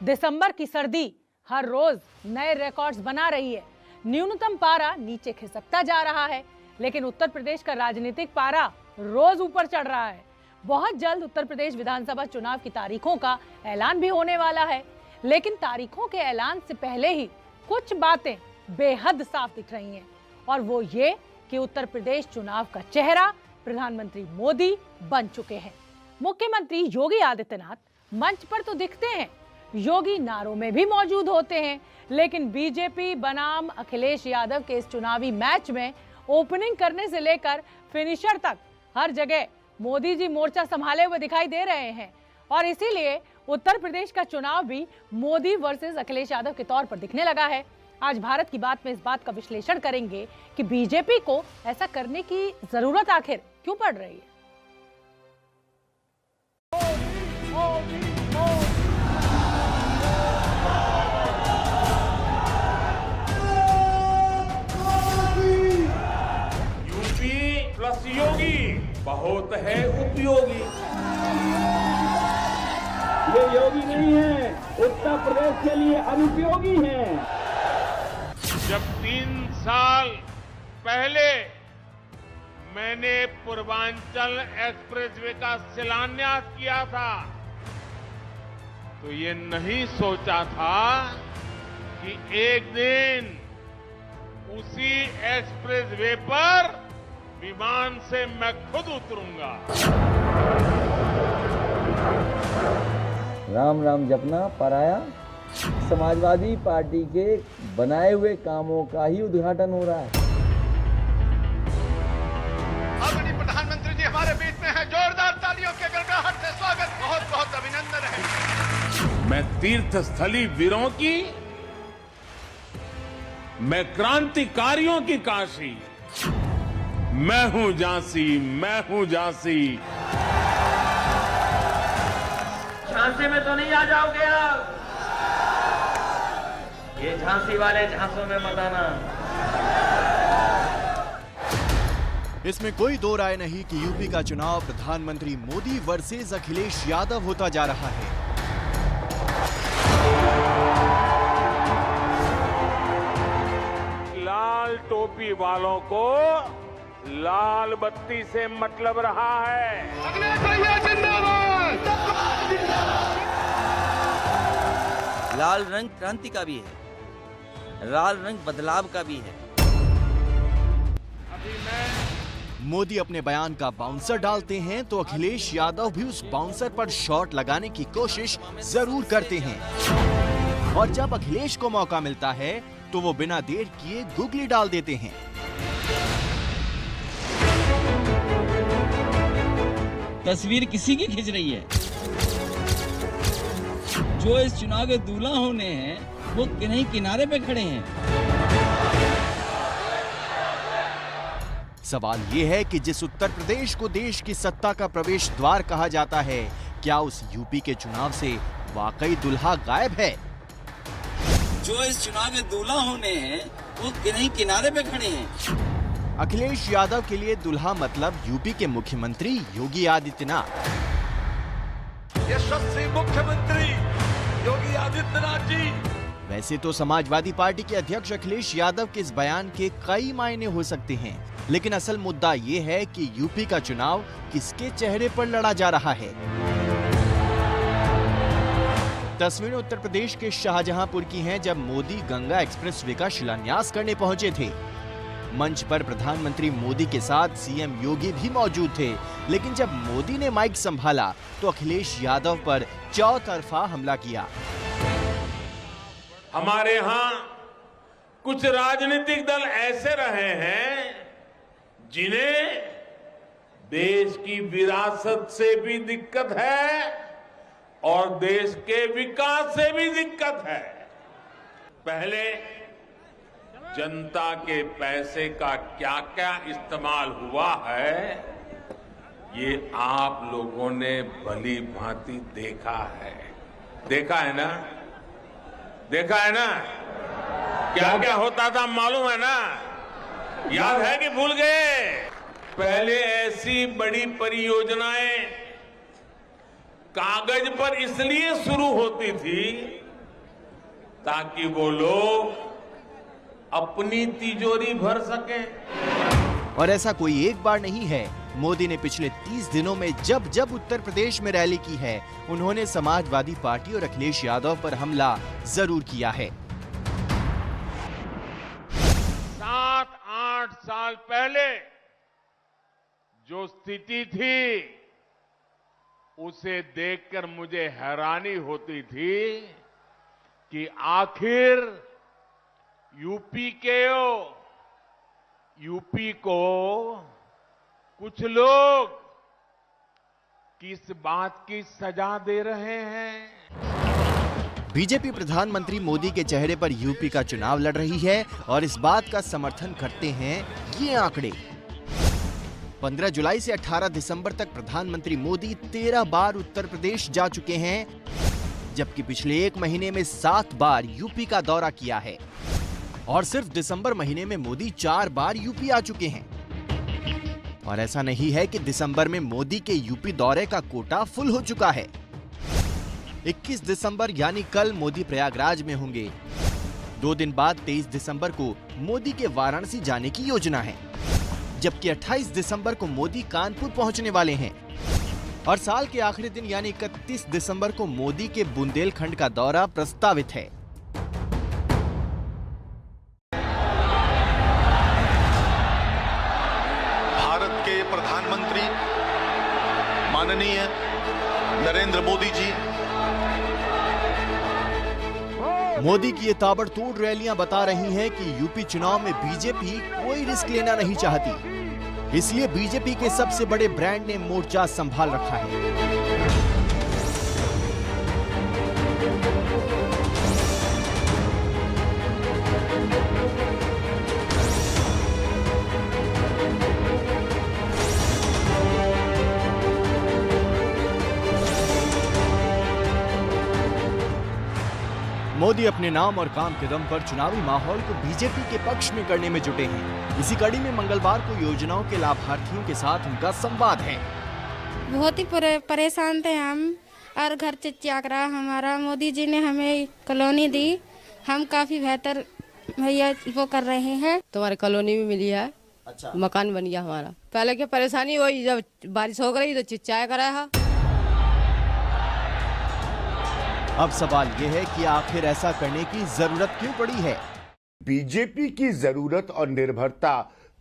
दिसंबर की सर्दी हर रोज नए रिकॉर्ड्स बना रही है। न्यूनतम पारा नीचे खिसकता जा रहा है, लेकिन उत्तर प्रदेश का राजनीतिक पारा रोज ऊपर चढ़ रहा है। बहुत जल्द उत्तर प्रदेश विधानसभा चुनाव की तारीखों का ऐलान भी होने वाला है, लेकिन तारीखों के ऐलान से पहले ही कुछ बातें बेहद साफ दिख रही हैं, और वो ये कि उत्तर प्रदेश चुनाव का चेहरा प्रधानमंत्री मोदी बन चुके हैं। मुख्यमंत्री योगी आदित्यनाथ मंच पर तो दिखते हैं, योगी नारों में भी मौजूद होते हैं, लेकिन बीजेपी बनाम अखिलेश यादव के इस चुनावी मैच में ओपनिंग करने से लेकर फिनिशर तक हर जगह मोदी जी मोर्चा संभाले हुए दिखाई दे रहे हैं। और इसीलिए उत्तर प्रदेश का चुनाव भी मोदी वर्सेस अखिलेश यादव के तौर पर दिखने लगा है। आज भारत की बात में इस बात का विश्लेषण करेंगे कि बीजेपी को ऐसा करने की जरूरत आखिर क्यों पड़ रही है। यूपी प्लस योगी बहुत है उपयोगी। ये योगी नहीं है, उत्तर प्रदेश के लिए अनुपयोगी है। जब 3 साल पहले मैंने पूर्वांचल एक्सप्रेसवे का शिलान्यास किया था, तो ये नहीं सोचा था कि एक दिन उसी एक्सप्रेसवे पर विमान से मैं खुद उतरूंगा। राम राम जपना पराया। समाजवादी पार्टी के बनाए हुए कामों का ही उद्घाटन हो रहा है। आदरणीय प्रधानमंत्री जी हमारे बीच में है, जोरदार तालियों के गड़गड़ाहट से स्वागत, बहुत बहुत अभिनंदन है। मैं तीर्थ स्थली वीरों की, मैं क्रांतिकारियों की काशी, मैं हूं झांसी, मैं हूं झांसी। झांसी में तो नहीं आ जाओगे आप? ये झांसी वाले झांसों में मत आना। इसमें कोई दो राय नहीं कि यूपी का चुनाव प्रधानमंत्री मोदी वर्सेस अखिलेश यादव होता जा रहा है। लाल टोपी वालों को लाल बत्ती से मतलब रहा है। अखिलेश भैया जिंदाबाद। लाल रंग क्रांति का भी है, लाल रंग बदलाव का भी है। मोदी अपने बयान का बाउंसर डालते हैं तो अखिलेश यादव भी उस बाउंसर पर शॉट लगाने की कोशिश जरूर करते हैं, और जब अखिलेश को मौका मिलता है तो वो बिना देर किए गुगली डाल देते हैं। तस्वीर किसी की खिंच रही है? जो इस चुनाव के दूल्हा होने हैं वो किन्हीं किनारे पे खड़े हैं। सवाल ये है कि जिस उत्तर प्रदेश को देश की सत्ता का प्रवेश द्वार कहा जाता है, क्या उस यूपी के चुनाव से वाकई दुल्हा गायब है? जो इस चुनाव के दूल्हा होने हैं वो किन्हीं किनारे पे खड़े हैं। अखिलेश यादव के लिए दुल्हा मतलब यूपी के मुख्यमंत्री योगी आदित्यनाथ। यशस्वी मुख्यमंत्री योगी आदित्यनाथ जी। वैसे तो समाजवादी पार्टी के अध्यक्ष अखिलेश यादव के इस बयान के कई मायने हो सकते हैं, लेकिन असल मुद्दा ये है कि यूपी का चुनाव किसके चेहरे पर लड़ा जा रहा है। तस्वीरें उत्तर प्रदेश के शाहजहांपुर की हैं, जब मोदी गंगा एक्सप्रेसवे का शिलान्यास करने पहुंचे थे। मंच पर प्रधानमंत्री मोदी के साथ सीएम योगी भी मौजूद थे, लेकिन जब मोदी ने माइक संभाला तो अखिलेश यादव पर चौतरफा हमला किया। हमारे यहाँ कुछ राजनीतिक दल ऐसे रहे हैं जिन्हें देश की विरासत से भी दिक्कत है और देश के विकास से भी दिक्कत है। पहले जनता के पैसे का क्या क्या इस्तेमाल हुआ है, ये आप लोगों ने भली भांति देखा है। देखा है ना? देखा है ना? क्या क्या होता था मालूम है ना? याद है कि भूल गए? पहले ऐसी बड़ी परियोजनाएं कागज पर इसलिए शुरू होती थी ताकि वो लोग अपनी तिजोरी भर सकें। और ऐसा कोई एक बार नहीं है। मोदी ने पिछले 30 दिनों में जब जब उत्तर प्रदेश में रैली की है, उन्होंने समाजवादी पार्टी और अखिलेश यादव पर हमला जरूर किया है। 7-8 साल पहले जो स्थिति थी, उसे देखकर मुझे हैरानी होती थी कि आखिर यूपी को कुछ लोग किस बात की सजा दे रहे हैं। बीजेपी प्रधानमंत्री मोदी के चेहरे पर यूपी का चुनाव लड़ रही है और इस बात का समर्थन करते हैं ये आंकड़े। 15 जुलाई से 18 दिसंबर तक प्रधानमंत्री मोदी 13 बार उत्तर प्रदेश जा चुके हैं, जबकि पिछले एक महीने में 7 बार यूपी का दौरा किया है। और सिर्फ दिसंबर महीने में मोदी 4 बार यूपी आ चुके हैं। और ऐसा नहीं है कि दिसंबर में मोदी के यूपी दौरे का कोटा फुल हो चुका है। 21 दिसंबर यानी कल मोदी प्रयागराज में होंगे। 2 दिन बाद 23 दिसंबर को मोदी के वाराणसी जाने की योजना है, जबकि 28 दिसंबर को मोदी कानपुर पहुंचने वाले हैं। और साल के आखिरी दिन यानी 31 दिसंबर को मोदी के बुंदेलखंड का दौरा प्रस्तावित है। भारत के प्रधानमंत्री माननीय नरेंद्र मोदी जी, मोदी की ये ताबड़तोड़ रैलियां बता रही हैं कि यूपी चुनाव में बीजेपी कोई रिस्क लेना नहीं चाहती। इसलिए बीजेपी के सबसे बड़े ब्रांड ने मोर्चा संभाल रखा है। मोदी अपने नाम और काम के दम पर चुनावी माहौल को बीजेपी के पक्ष में करने में जुटे हैं। इसी कड़ी में मंगलवार को योजनाओं के लाभार्थियों के साथ उनका संवाद है। बहुत ही परेशान थे हम और घर चिचियाक रहा हमारा। मोदी जी ने हमें कॉलोनी दी, हम काफी बेहतर भैया वो कर रहे हैं। तुम्हारी कॉलोनी भी मिली है। अच्छा, मकान बन गया हमारा। पहले की परेशानी हुई, जब बारिश हो गई तो चिचिया कर रहा। अब सवाल ये है कि आखिर ऐसा करने की जरूरत क्यों पड़ी है। बीजेपी की जरूरत और निर्भरता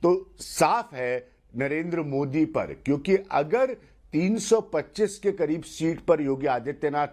तो साफ है नरेंद्र मोदी पर, क्योंकि अगर 325 के करीब सीट पर योगी आदित्यनाथ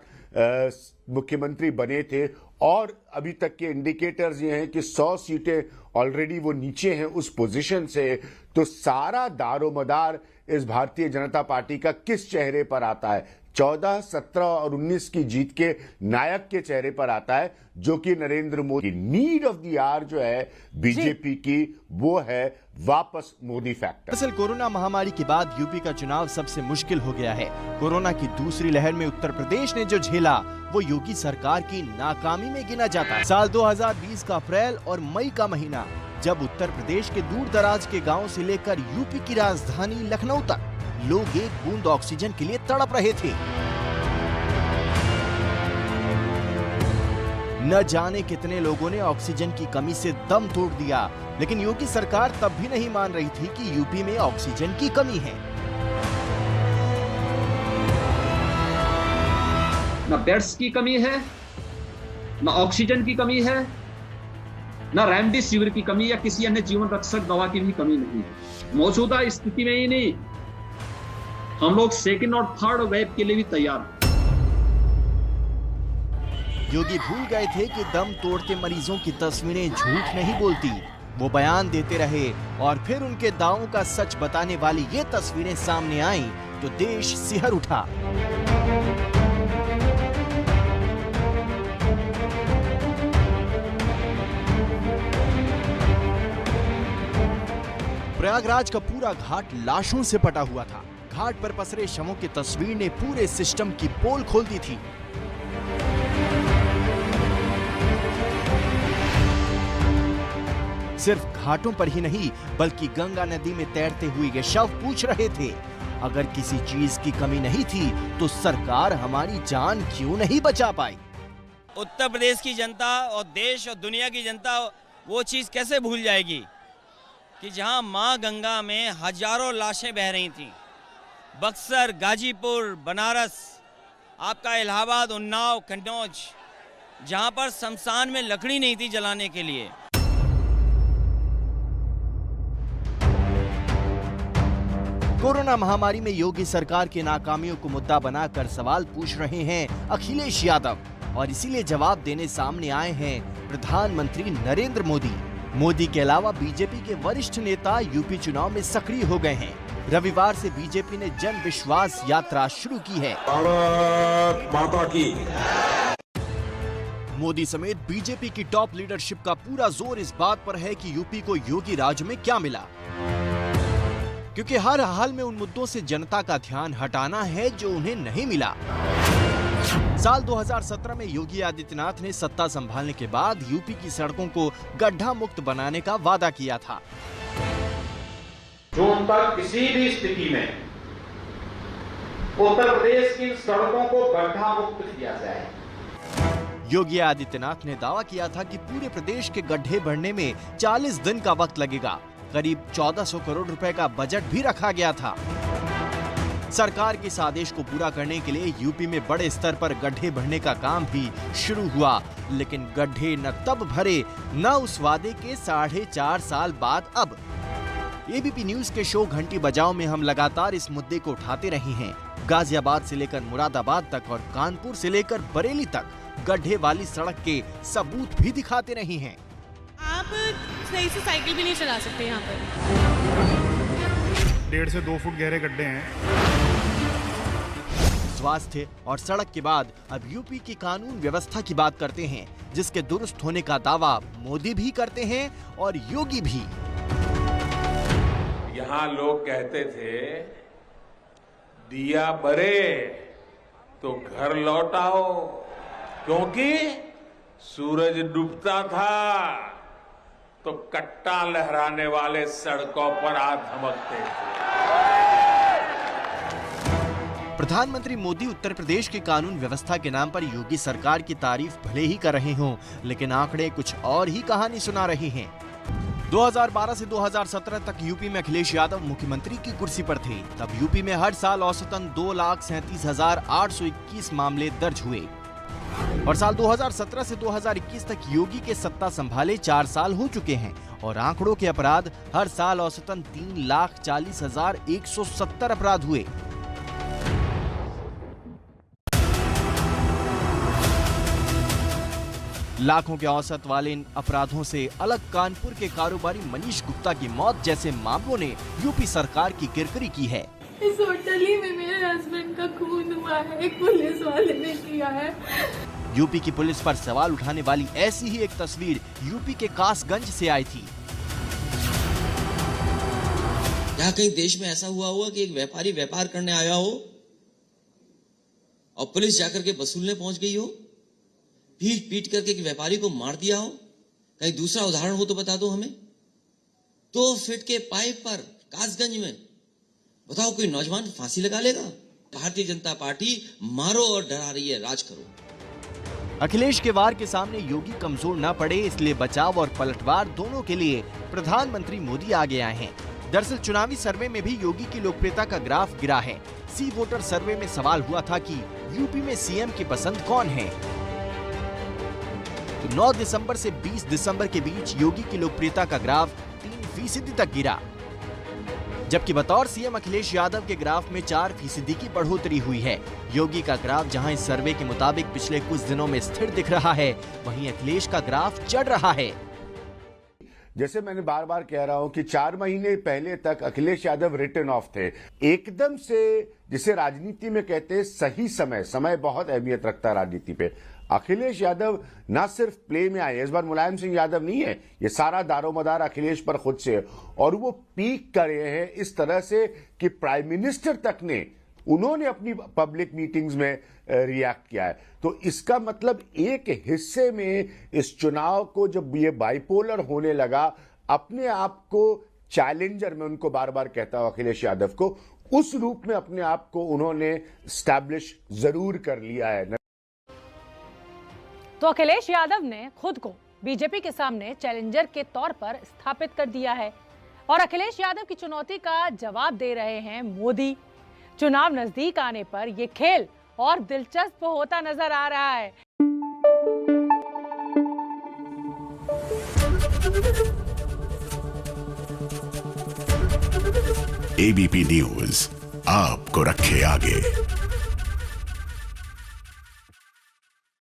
मुख्यमंत्री बने थे और अभी तक के इंडिकेटर्स ये हैं कि 100 सीटें ऑलरेडी वो नीचे हैं उस पोजीशन से, तो सारा दारोमदार इस भारतीय जनता पार्टी का किस चेहरे पर आता है? 14, 17 और 19 की जीत के नायक के चेहरे पर आता है, जो कि Narendra Modi. Need of the hour जो है बीजेपी की, वो है वापस मोदी फैक्टर। दरअसल कोरोना महामारी के बाद यूपी का चुनाव सबसे मुश्किल हो गया है। कोरोना की दूसरी लहर में उत्तर प्रदेश ने जो झेला, वो योगी सरकार की नाकामी में गिना जाता है। साल 2020 का अप्रैल और मई का महीना, जब उत्तर प्रदेश के दूर दराज के गाँव से लेकर यूपी की राजधानी लखनऊ तक लोग एक बूंद ऑक्सीजन के लिए तड़प रहे थे। न जाने कितने लोगों ने ऑक्सीजन की कमी से दम तोड़ दिया, लेकिन योगी सरकार तब भी नहीं मान रही थी कि यूपी में ऑक्सीजन की कमी है। न बेड्स की कमी है, न ऑक्सीजन की कमी है, न रेमडेसिविर की कमी या किसी अन्य जीवन रक्षक दवा की भी कमी नहीं है। मौजूदा स्थिति में ही नहीं, हम लोग सेकेंड और थर्ड वेव के लिए भी तैयार हैं। योगी भूल गए थे कि दम तोड़ते मरीजों की तस्वीरें झूठ नहीं बोलती। वो बयान देते रहे और फिर उनके दावों का सच बताने वाली ये तस्वीरें सामने आईं तो देश सिहर उठा। प्रयागराज का पूरा घाट लाशों से पटा हुआ था। घाट पर पसरे शवों की तस्वीर ने पूरे सिस्टम की पोल खोल दी थी। सिर्फ घाटों पर ही नहीं, बल्कि गंगा नदी में तैरते हुए ये शव पूछ रहे थे, अगर किसी चीज की कमी नहीं थी तो सरकार हमारी जान क्यों नहीं बचा पाई। उत्तर प्रदेश की जनता और देश और दुनिया की जनता वो चीज़ कैसे भूल जाएगी कि जहां मां गंगा में हजारों लाशें बह रही थीं। बक्सर, गाजीपुर, बनारस, आपका इलाहाबाद, उन्नाव, कन्नौज, जहां पर शमशान में लकड़ी नहीं थी जलाने के लिए। कोरोना महामारी में योगी सरकार की नाकामियों को मुद्दा बनाकर सवाल पूछ रहे हैं अखिलेश यादव, और इसीलिए जवाब देने सामने आए हैं प्रधानमंत्री नरेंद्र मोदी। मोदी के अलावा बीजेपी के वरिष्ठ नेता यूपी चुनाव में सक्रिय हो गए हैं। रविवार से बीजेपी ने जन विश्वास यात्रा शुरू की है। भारत माता की। मोदी समेत बीजेपी की टॉप लीडरशिप का पूरा जोर इस बात पर है कि यूपी को योगी राज में क्या मिला, क्योंकि हर हाल में उन मुद्दों से जनता का ध्यान हटाना है जो उन्हें नहीं मिला। साल 2017 में योगी आदित्यनाथ ने सत्ता संभालने के बाद यूपी की सड़कों को गड्ढा मुक्त बनाने का वादा किया था। जून तक किसी भी स्थिति में उत्तर प्रदेश की सड़कों को गड्ढा मुक्त किया जाए। योगी आदित्यनाथ ने दावा किया था कि पूरे प्रदेश के गड्ढे भरने में 40 दिन का वक्त लगेगा। करीब 1400 करोड़ रुपए का बजट भी रखा गया था। सरकार के इस आदेश को पूरा करने के लिए यूपी में बड़े स्तर पर गड्ढे भरने का काम भी शुरू हुआ, लेकिन गड्ढे न तब भरे न उस वादे के 4.5 साल बाद। अब एबीपी न्यूज के शो घंटी बजाओ में हम लगातार इस मुद्दे को उठाते रहे हैं। गाजियाबाद से लेकर मुरादाबाद तक और कानपुर से लेकर बरेली तक गड्ढे वाली सड़क के सबूत भी दिखाते रहे हैं। आप सही से साइकिल भी नहीं चला सकते यहाँ पर। 1.5 से 2 फुट गहरे गड्ढे हैं। स्वास्थ्य और सड़क के बाद अब यूपी की कानून व्यवस्था की बात करते हैं, जिसके दुरुस्त होने का दावा मोदी भी करते हैं और योगी भी। यहाँ लोग कहते थे दिया बरे तो घर लौट आओ, क्योंकि सूरज डूबता था तो कट्टा लहराने वाले सड़कों पर आ धमकते थे। प्रधानमंत्री मोदी उत्तर प्रदेश की कानून व्यवस्था के नाम पर योगी सरकार की तारीफ भले ही कर रहे हों, लेकिन आंकड़े कुछ और ही कहानी सुना रहे हैं। 2012 से 2017 तक यूपी में अखिलेश यादव मुख्यमंत्री की कुर्सी पर थे। तब यूपी में हर साल औसतन 2,37,821 मामले दर्ज हुए, और साल 2017 से 2021 तक योगी के सत्ता संभाले 4 साल हो चुके हैं, और आंकड़ों के अपराध हर साल औसतन 3,40,170 अपराध हुए। लाखों के औसत वाले इन अपराधों से अलग कानपुर के कारोबारी मनीष गुप्ता की मौत जैसे मामलों ने यूपी सरकार की किरकिरी की है। इस होटल ही में मेरे हस्बैंड का खून हुआ है, एक पुलिस वाले ने किया है। यूपी की पुलिस पर सवाल उठाने वाली ऐसी ही एक तस्वीर यूपी के कासगंज से आई थी। क्या कहीं देश में ऐसा हुआ कि एक व्यापारी व्यापार करने आया हो और पुलिस जाकर के वसूलने पहुंच गई हो, पीट करके एक व्यापारी को मार दिया हो? कहीं दूसरा उदाहरण हो तो बता दो हमें। 2 फीट के पाइप पर कासगंज में बताओ कोई नौजवान फांसी लगा लेगा? भारतीय जनता पार्टी मारो और डरा रही है, राज करो। अखिलेश के वार के सामने योगी कमजोर न पड़े, इसलिए बचाव और पलटवार दोनों के लिए प्रधानमंत्री मोदी आगे आए हैं। दरअसल चुनावी सर्वे में भी योगी की लोकप्रियता का ग्राफ गिरा है। सी वोटर सर्वे में सवाल हुआ था कि यूपी में सीएम की पसंद कौन है, तो 9 दिसंबर से 20 दिसंबर के बीच योगी की लोकप्रियता का ग्राफ 3% तक गिरा, जबकि बतौर सीएम अखिलेश यादव के ग्राफ में 4% की बढ़ोतरी हुई है। योगी का ग्राफ जहां इस सर्वे के मुताबिक पिछले कुछ दिनों में स्थिर दिख रहा है, वहीं अखिलेश का ग्राफ चढ़ रहा है। जैसे मैंने बार बार कह रहा हूं कि 4 महीने पहले तक अखिलेश यादव रिटन ऑफ थे। एकदम से, जिसे राजनीति में कहते हैं सही समय बहुत अहमियत रखता है राजनीति पे। अखिलेश यादव ना सिर्फ प्ले में आए, इस बार मुलायम सिंह यादव नहीं है, ये सारा दारोमदार अखिलेश पर खुद से है, और वो पीक कर रहे हैं इस तरह से कि प्राइम मिनिस्टर तक ने उन्होंने अपनी पब्लिक मीटिंग्स में रिएक्ट किया है। तो इसका मतलब एक हिस्से में इस चुनाव को जब ये बाइपोलर होने लगा, अपने आप को चैलेंजर, मैं उनको बार बार कहता हूं अखिलेश यादव को, उस रूप में अपने आप को उन्होंने स्टैब्लिश जरूर कर लिया है। तो अखिलेश यादव ने खुद को बीजेपी के सामने चैलेंजर के तौर पर स्थापित कर दिया है और अखिलेश यादव की चुनौती का जवाब दे रहे हैं मोदी। चुनाव नजदीक आने पर यह खेल और दिलचस्प होता नजर आ रहा है। एबीपी न्यूज आपको रखे आगे।